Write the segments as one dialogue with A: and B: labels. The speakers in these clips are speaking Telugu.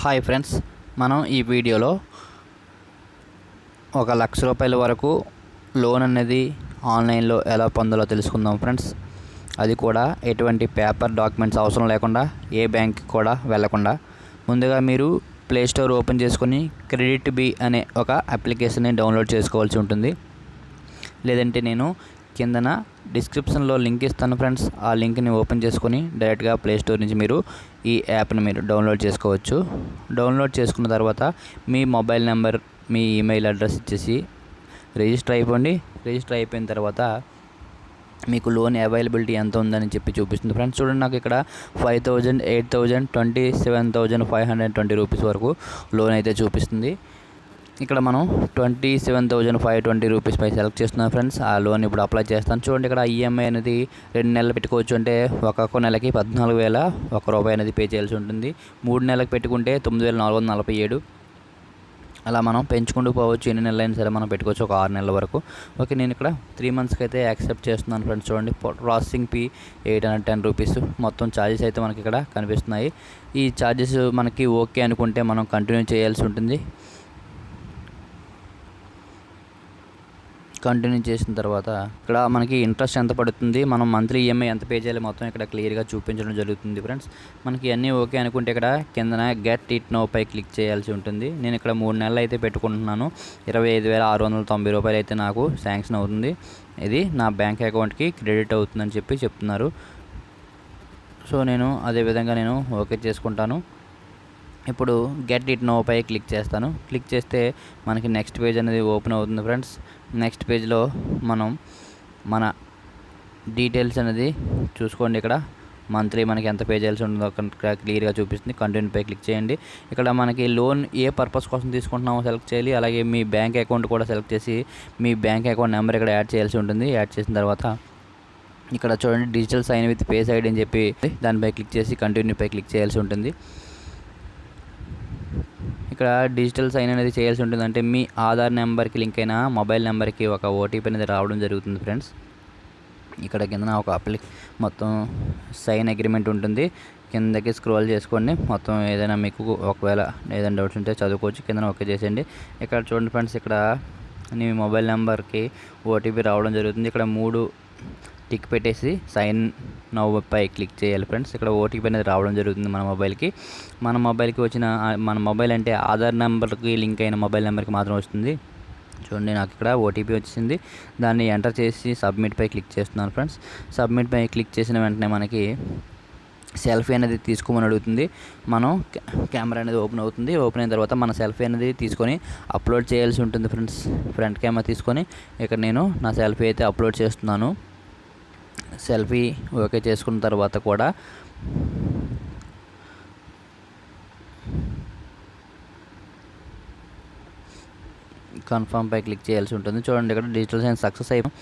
A: హాయ్ ఫ్రెండ్స్, మనం ఈ వీడియోలో ₹1,00,000 వరకు లోన్ అనేది ఆన్లైన్లో ఎలా పొందాలో తెలుసుకుందాం ఫ్రెండ్స్. అది కూడా ఎటువంటి పేపర్ డాక్యుమెంట్స్ అవసరం లేకుండా, ఏ బ్యాంక్కి కూడా వెళ్ళకుండా. ముందుగా మీరు ప్లే స్టోర్ ఓపెన్ చేసుకొని క్రెడిట్ బీ అనే ఒక అప్లికేషన్ని డౌన్లోడ్ చేసుకోవాల్సి ఉంటుంది. లేదంటే నేను కిందన డిస్క్రిప్షన్లో లింక్ ఇస్తాను ఫ్రెండ్స్. ఆ లింక్ని ఓపెన్ చేసుకొని డైరెక్ట్గా ప్లే స్టోర్ నుంచి మీరు ఈ యాప్ని మీరు డౌన్లోడ్ చేసుకోవచ్చు. డౌన్లోడ్ చేసుకున్న తర్వాత మీ మొబైల్ నెంబర్, మీ ఈమెయిల్ అడ్రస్ ఇచ్చేసి రిజిస్టర్ అయిపోండి. రిజిస్టర్ అయిపోయిన తర్వాత మీకు లోన్ అవైలబిలిటీ ఎంత ఉందని చెప్పి చూపిస్తుంది ఫ్రెండ్స్. చూడండి, నాకు ఇక్కడ 5,000, 8,000, 27,520 రూపీస్ వరకు లోన్ అయితే చూపిస్తుంది. ఇక్కడ మనం 27,520 రూపీస్ పై సెలెక్ట్ చేస్తున్నాం ఫ్రెండ్స్. ఆ లోన్ ఇప్పుడు అప్లై చేస్తాను. చూడండి, ఇక్కడ ఈఎంఐ అనేది 2 నెలలు పెట్టుకోవచ్చు. అంటే ఒక్కొక్క నెలకి 14,001 రూపాయి అనేది పే చేయాల్సి ఉంటుంది. 3 నెలలకు పెట్టుకుంటే 9,447. అలా మనం పెంచుకుంటూ పోవచ్చు. ఎన్ని నెలలు అయినా సరే మనం పెట్టుకోవచ్చు, ఒక 6 నెలల వరకు. ఓకే, నేను ఇక్కడ 3 మంత్స్కి అయితే యాక్సెప్ట్ చేస్తున్నాను ఫ్రెండ్స్. చూడండి, ప్రాసెసింగ్ ఫీ 810 రూపీస్. మొత్తం ఛార్జెస్ అయితే మనకి ఇక్కడ కనిపిస్తున్నాయి. ఈ ఛార్జెస్ మనకి ఓకే అనుకుంటే మనం కంటిన్యూ చేయాల్సి ఉంటుంది. కంటిన్యూ చేసిన తర్వాత ఇక్కడ మనకి ఇంట్రెస్ట్ ఎంత పడుతుంది, మనం మంత్లీ ఈఎంఐ ఎంత పే చేయాలి, మొత్తం ఇక్కడ క్లియర్గా చూపించడం జరుగుతుంది ఫ్రెండ్స్. మనకి అన్నీ ఓకే అనుకుంటే ఇక్కడ కిందన గెట్ ఇట్ నో పై క్లిక్ చేయాల్సి ఉంటుంది. నేను ఇక్కడ 3 నెలలు అయితే పెట్టుకుంటున్నాను. 25,690 రూపాయలు అయితే నాకు శాంక్షన్ అవుతుంది. ఇది నా బ్యాంక్ అకౌంట్కి క్రెడిట్ అవుతుందని చెప్పి చెప్తున్నారు. సో నేను అదేవిధంగా నేను ఓకే చేసుకుంటాను. ఇప్పుడు గెట్ ఇట్ నో పై క్లిక్ చేస్తాను. క్లిక్ చేస్తే మనకి నెక్స్ట్ పేజ్ అనేది ఓపెన్ అవుతుంది ఫ్రెండ్స్. నెక్స్ట్ పేజ్లో మనం మన డీటెయిల్స్ అనేది చూసుకోండి. ఇక్కడ మంత్లీ మనకి ఎంత పే చేయాల్సి ఉంటుందో క్లియర్గా చూపిస్తుంది. కంటిన్యూ పై క్లిక్ చేయండి. ఇక్కడ మనకి లోన్ ఏ పర్పస్ కోసం తీసుకుంటున్నామో సెలెక్ట్ చేయాలి. అలాగే మీ బ్యాంక్ అకౌంట్ కూడా సెలెక్ట్ చేసి మీ బ్యాంక్ అకౌంట్ నెంబర్ ఇక్కడ యాడ్ చేయాల్సి ఉంటుంది. యాడ్ చేసిన తర్వాత ఇక్కడ చూడండి, digital sign with face ID అని చెప్పి దానిపై క్లిక్ చేసి కంటిన్యూ పై క్లిక్ చేయాల్సి ఉంటుంది. ఇక్కడ డిజిటల్ సైన్ అనేది చేయాల్సి ఉంటుంది. అంటే మీ ఆధార్ నెంబర్కి లింక్ అయిన మొబైల్ నెంబర్కి ఒక ఓటీపీ అనేది రావడం జరుగుతుంది ఫ్రెండ్స్. ఇక్కడ కింద ఒక మొత్తం సైన్ అగ్రిమెంట్ ఉంటుంది. కిందకి స్క్రోల్ చేసుకోండి. మొత్తం ఏదైనా మీకు ఒకవేళ ఏదైనా డౌట్స్ ఉంటే చదువుకోవచ్చు. కింద ఓకే చేసేయండి. ఇక్కడ చూడండి ఫ్రెండ్స్, ఇక్కడ మీ మొబైల్ నెంబర్కి ఓటీపీ రావడం జరుగుతుంది. ఇక్కడ 3 టిక్ పెట్టేసి సైన్ నౌ పై క్లిక్ చేయాలి ఫ్రెండ్స్. ఇక్కడ ఓటీపీ అనేది రావడం జరుగుతుంది మన మొబైల్కి. మన మొబైల్ అంటే ఆధార్ నెంబర్కి లింక్ అయిన మొబైల్ నెంబర్కి మాత్రం వస్తుంది. చూడండి, నాకు ఇక్కడ ఓటీపీ వచ్చింది. దాన్ని ఎంటర్ చేసి సబ్మిట్ పై క్లిక్ చేస్తున్నాను ఫ్రెండ్స్. సబ్మిట్ పై క్లిక్ చేసిన వెంటనే మనకి సెల్ఫీ అనేది తీసుకోమని అడుగుతుంది. మనం కెమెరా అనేది ఓపెన్ అవుతుంది. ఓపెన్ అయిన తర్వాత మన సెల్ఫీ అనేది తీసుకొని అప్లోడ్ చేయాల్సి ఉంటుంది ఫ్రెండ్స్. ఫ్రంట్ కెమెరా తీసుకొని ఇక్కడ నేను నా సెల్ఫీ అయితే అప్లోడ్ చేస్తున్నాను. సెల్ఫీ ఓకే చేసుకున్న తర్వాత కూడా కన్ఫర్మ్ పై క్లిక్ చేయాల్సి ఉంటుంది. చూడండి, ఇక్కడ డిజిటల్ సైన్ సక్సెస్ అయిపోయి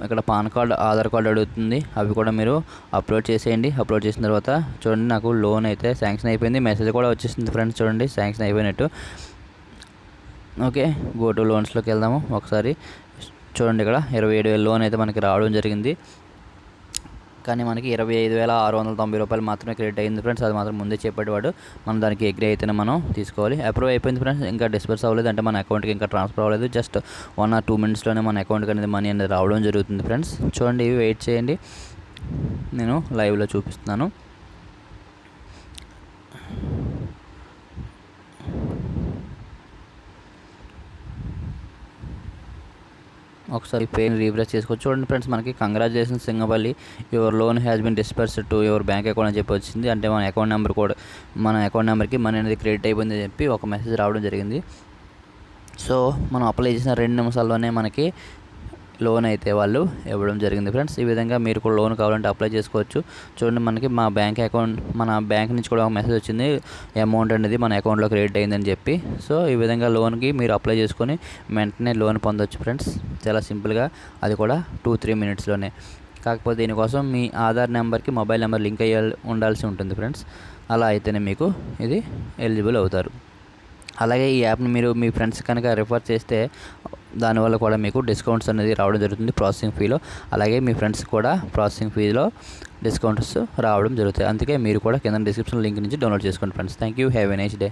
A: ఇక్కడ పాన్ కార్డ్, ఆధార్ కార్డు అడుగుతుంది. అవి కూడా మీరు అప్లోడ్ చేసేయండి. అప్లోడ్ చేసిన తర్వాత చూడండి, నాకు లోన్ అయితే శాంక్షన్ అయిపోయింది. మెసేజ్ కూడా వచ్చేసింది ఫ్రెండ్స్. చూడండి, శాంక్షన్ అయిపోయినట్టు. ఓకే, గో టు లోన్స్లోకి వెళ్దాము ఒకసారి. చూడండి, ఇక్కడ 27,000 లోన్ అయితే మనకి రావడం జరిగింది. కానీ మనకి 25,690 రూపాయలు మాత్రమే క్రెడిట్ అయింది ఫ్రెండ్స్. అది మాత్రం ముందే చెప్పేవాడు. మనం దానికి అగ్రీ అయితేనే మనం తీసుకోవాలి. అప్రూవ్ అయిపోయింది ఫ్రెండ్స్. ఇంకా డిస్బర్స్ అవ్వలేదు, అంటే మన అకౌంట్కి ఇంకా ట్రాన్స్ఫర్ అవ్వలేదు. జస్ట్ 1 or 2 minutesలోనే మన అకౌంట్కి అనేది మనీ అనేది రావడం జరుగుతుంది ఫ్రెండ్స్. చూడండి, వెయిట్ చేయండి, నేను లైవ్లో చూపిస్తున్నాను. ఒకసారి పేని రీఫ్రెష్ చేసుకోవచ్చు. చూడండి ఫ్రెండ్స్, మనకి congratulations Singapalli, your loan has been dispersed to your bank account అని చెప్పి వచ్చింది. అంటే మన అకౌంట్ నెంబర్కి మనీ అనేది క్రెడిట్ అయిపోయింది అని చెప్పి ఒక మెసేజ్ రావడం జరిగింది. సో మనం అప్లై చేసిన 2 నిమిషాల్లోనే మనకి లోన్ అయితే వాళ్ళు ఇవ్వడం జరిగింది ఫ్రెండ్స్. ఈ విధంగా మీరు కూడా లోన్ కావాలంటే అప్లై చేసుకోవచ్చు. చూడండి, మనకి మన బ్యాంక్ నుంచి కూడా ఒక మెసేజ్ వచ్చింది, అమౌంట్ అనేది మన అకౌంట్లో క్రెడిట్ అయిందని చెప్పి. సో ఈ విధంగా లోన్కి మీరు అప్లై చేసుకొని వెంటనే లోన్ పొందవచ్చు ఫ్రెండ్స్. చాలా సింపుల్గా, అది కూడా 2-3 minutesలోనే. కాకపోతే దీనికోసం మీ ఆధార్ నెంబర్కి మొబైల్ నెంబర్ లింక్ ఉండాల్సి ఉంటుంది ఫ్రెండ్స్. అలా అయితేనే మీకు ఇది ఎలిజిబుల్ అవుతారు. అలాగే ఈ యాప్ని మీరు మీ ఫ్రెండ్స్ కనుక రిఫర్ చేస్తే దానివల్ల కూడా మీకు డిస్కౌంట్స్ అనేది రావడం జరుగుతుంది ప్రాసెసింగ్ ఫీలో. అలాగే మీ ఫ్రెండ్స్ కూడా ప్రాసెసింగ్ ఫీలో డిస్కౌంట్స్ రావడం జరుగుతాయి. అందుకే మీరు కూడా కింద డిస్క్రిప్షన్ లింక్ నుంచి డౌన్లోడ్ చేసుకోండి friends. Thank you. Have a nice day.